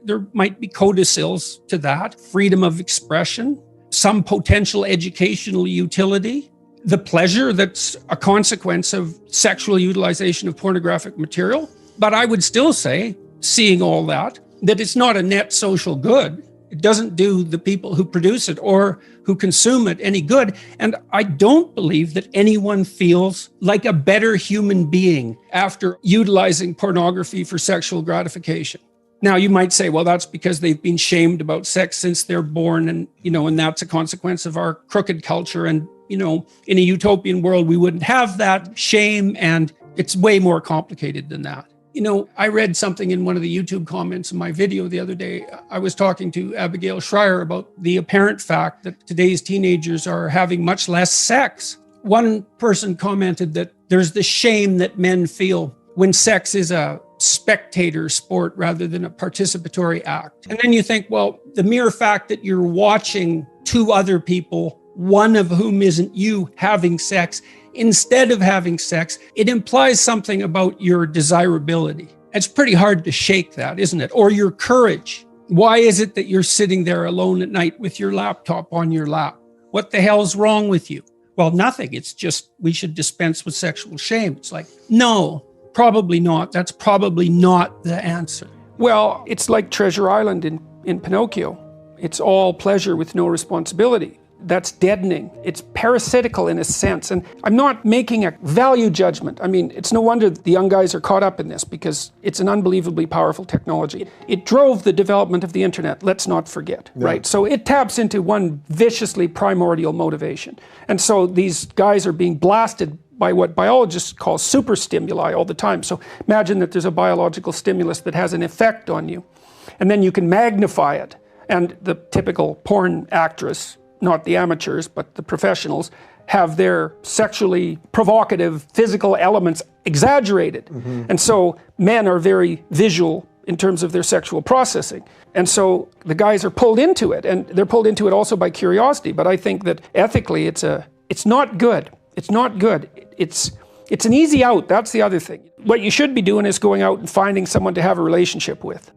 there might be codicils to that. Freedom of expression, some potential educational utility, the pleasure that's a consequence of sexual utilization of pornographic material. But I would still say, seeing all that it's not a net social good. It doesn't do the people who produce it or who consume it any good. And I don't believe that anyone feels like a better human being after utilizing pornography for sexual gratification. Now, you might say, well, that's because they've been shamed about sex since they're born. And, and that's a consequence of our crooked culture. And, in a utopian world, we wouldn't have that shame. And it's way more complicated than that. I read something in one of the YouTube comments in my video the other day. I was talking to Abigail Schreier about the apparent fact that today's teenagers are having much less sex. One person commented that there's the shame that men feel when sex is a spectator sport rather than a participatory act. And then you think, well, the mere fact that you're watching two other people, one of whom isn't you, having sex, instead of having sex, it implies something about your desirability. It's pretty hard to shake that, isn't it? Or your courage. Why is it that you're sitting there alone at night with your laptop on your lap? What the hell's wrong with you? Well, nothing. It's just we should dispense with sexual shame. It's like, no, probably not. That's probably not the answer. Well, it's like Treasure Island in Pinocchio. It's all pleasure with no responsibility. That's deadening. It's parasitical in a sense. And I'm not making a value judgment. I mean, it's no wonder the young guys are caught up in this because it's an unbelievably powerful technology. It drove the development of the internet, let's not forget, right? So it taps into one viciously primordial motivation. And so these guys are being blasted by what biologists call superstimuli all the time. So imagine that there's a biological stimulus that has an effect on you, and then you can magnify it. And the typical porn actress, not the amateurs, but the professionals, have their sexually provocative physical elements exaggerated. And so men are very visual in terms of their sexual processing. And so the guys are pulled into it, and they're pulled into it also by curiosity. But I think that ethically it's not good. It's not good. It's an easy out. That's the other thing. What you should be doing is going out and finding someone to have a relationship with.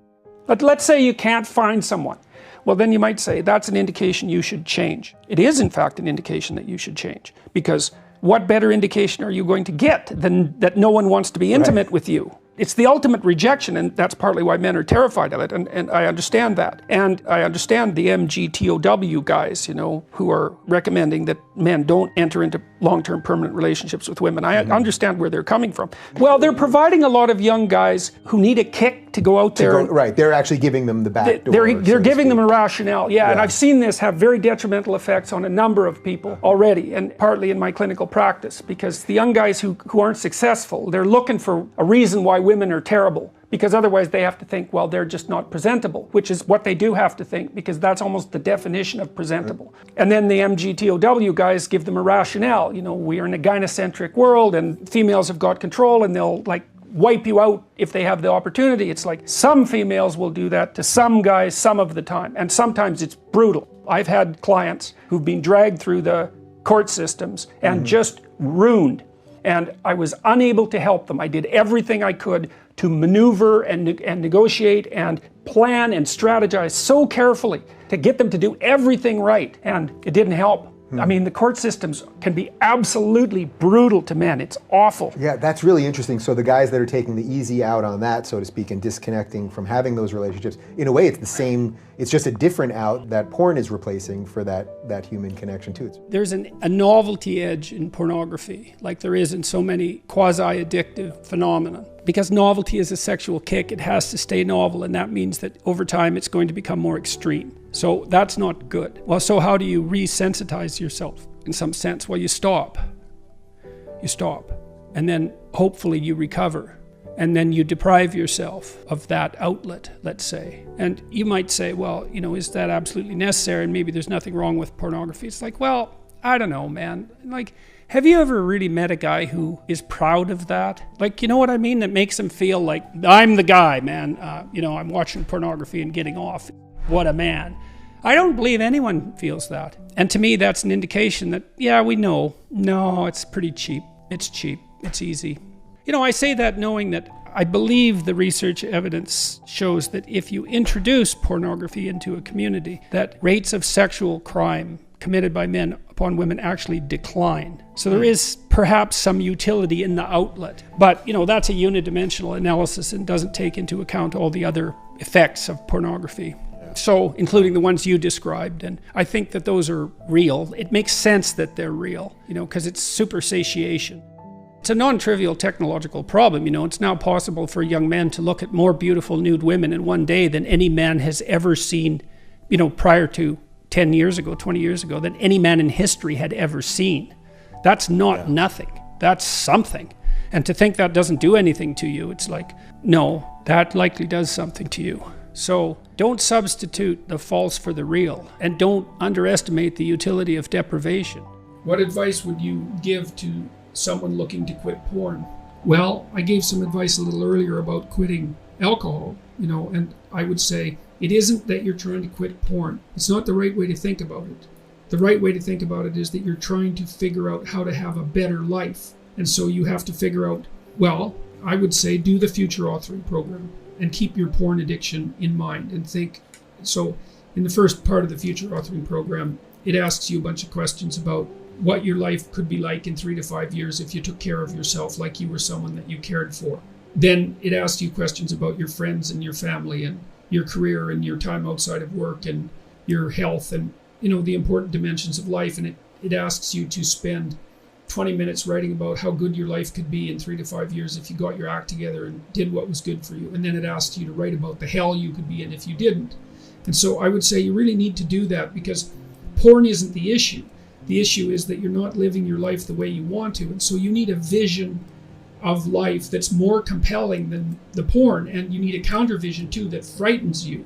But let's say you can't find someone. Well, then you might say that's an indication you should change. It is, in fact, an indication that you should change. Because what better indication are you going to get than that no one wants to be intimate with you? It's the ultimate rejection, and that's partly why men are terrified of it, and I understand that. And I understand the MGTOW guys, who are recommending that men don't enter into long-term permanent relationships with women. I understand where they're coming from. Well, they're providing a lot of young guys who need a kick to go out there. Right, they're actually giving them the back door. They're giving them a rationale, yeah, and I've seen this have very detrimental effects on a number of people already, and partly in my clinical practice, because the young guys who aren't successful, they're looking for a reason why women are terrible, because otherwise they have to think, well, they're just not presentable, which is what they do have to think, because that's almost the definition of presentable. And then the MGTOW guys give them a rationale. We are in a gynocentric world and females have got control and they'll wipe you out if they have the opportunity. It's like some females will do that to some guys some of the time, and sometimes it's brutal. I've had clients who've been dragged through the court systems and just ruined. And I was unable to help them. I did everything I could to maneuver and negotiate and plan and strategize so carefully to get them to do everything right, and it didn't help. I mean, the court systems can be absolutely brutal to men. It's awful. Yeah, that's really interesting. So the guys that are taking the easy out on that, so to speak, and disconnecting from having those relationships, in a way it's the same, it's just a different out that porn is replacing for that human connection too. There's a novelty edge in pornography, like there is in so many quasi-addictive phenomena. Because novelty is a sexual kick, it has to stay novel, and that means that over time it's going to become more extreme. So that's not good. Well, so how do you resensitize yourself in some sense? Well, you stop. You stop. And then hopefully you recover. And then you deprive yourself of that outlet, let's say. And you might say, well, is that absolutely necessary? And maybe there's nothing wrong with pornography. It's like, well, I don't know, man. Have you ever really met a guy who is proud of that? You know what I mean? That makes him feel like, I'm the guy, man. I'm watching pornography and getting off. What a man. I don't believe anyone feels that. And to me, that's an indication that, yeah, we know. No, it's pretty cheap. It's cheap. It's easy. I say that knowing that I believe the research evidence shows that if you introduce pornography into a community, that rates of sexual crime committed by men upon women actually decline. So there is perhaps some utility in the outlet. But, that's a unidimensional analysis and doesn't take into account all the other effects of pornography. So, including the ones you described. And I think that those are real. It makes sense that they're real, because it's super satiation. It's a non-trivial technological problem. It's now possible for young men to look at more beautiful nude women in one day than any man has ever seen, prior to 10 years ago, 20 years ago, than any man in history had ever seen. That's not nothing. That's something. And to think that doesn't do anything to you, it's like, no, that likely does something to you. So don't substitute the false for the real, and don't underestimate the utility of deprivation. What advice would you give to someone looking to quit porn? Well, I gave some advice a little earlier about quitting alcohol, and I would say it isn't that you're trying to quit porn. It's not the right way to think about it. The right way to think about it is that you're trying to figure out how to have a better life. And so you have to figure out, well, I would say do the future authoring program and keep your porn addiction in mind and think. So in the first part of the future authoring program, it asks you a bunch of questions about what your life could be like in 3 to 5 years if you took care of yourself like you were someone that you cared for. Then it asks you questions about your friends and your family and your career and your time outside of work and your health and, the important dimensions of life. And it asks you to spend 20 minutes writing about how good your life could be in 3 to 5 years if you got your act together and did what was good for you. And then it asks you to write about the hell you could be in if you didn't. And so I would say you really need to do that, because porn isn't the issue. The issue is that you're not living your life the way you want to. And so you need a vision of life that's more compelling than the porn. And you need a counter vision too that frightens you,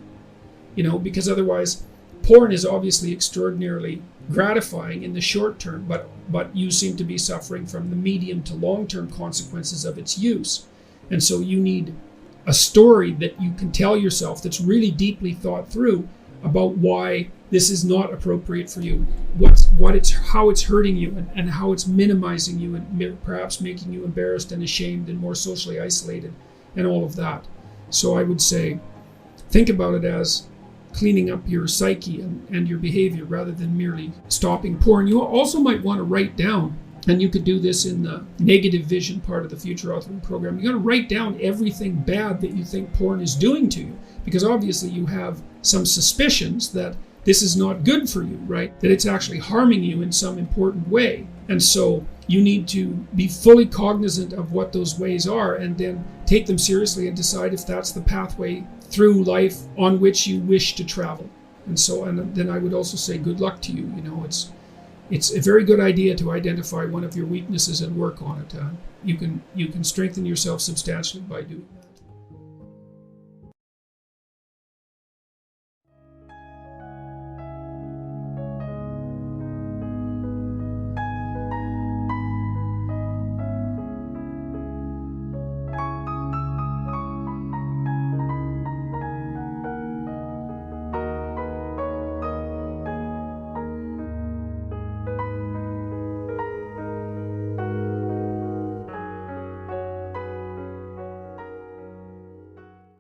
because otherwise porn is obviously extraordinarily gratifying in the short term, but you seem to be suffering from the medium to long-term consequences of its use. And so you need a story that you can tell yourself that's really deeply thought through about why this is not appropriate for you, how it's hurting you, and how it's minimizing you and perhaps making you embarrassed and ashamed and more socially isolated and all of that. So I would say think about it as cleaning up your psyche and your behavior rather than merely stopping porn. You also might want to write down, and you could do this in the negative vision part of the future authoring program. You got to write down everything bad that you think porn is doing to you, because obviously you have some suspicions that this is not good for you, right? That it's actually harming you in some important way. And so you need to be fully cognizant of what those ways are and then take them seriously and decide if that's the pathway through life on which you wish to travel. And so, and then I would also say good luck to you. It's a very good idea to identify one of your weaknesses and work on it. You can strengthen yourself substantially by doing that.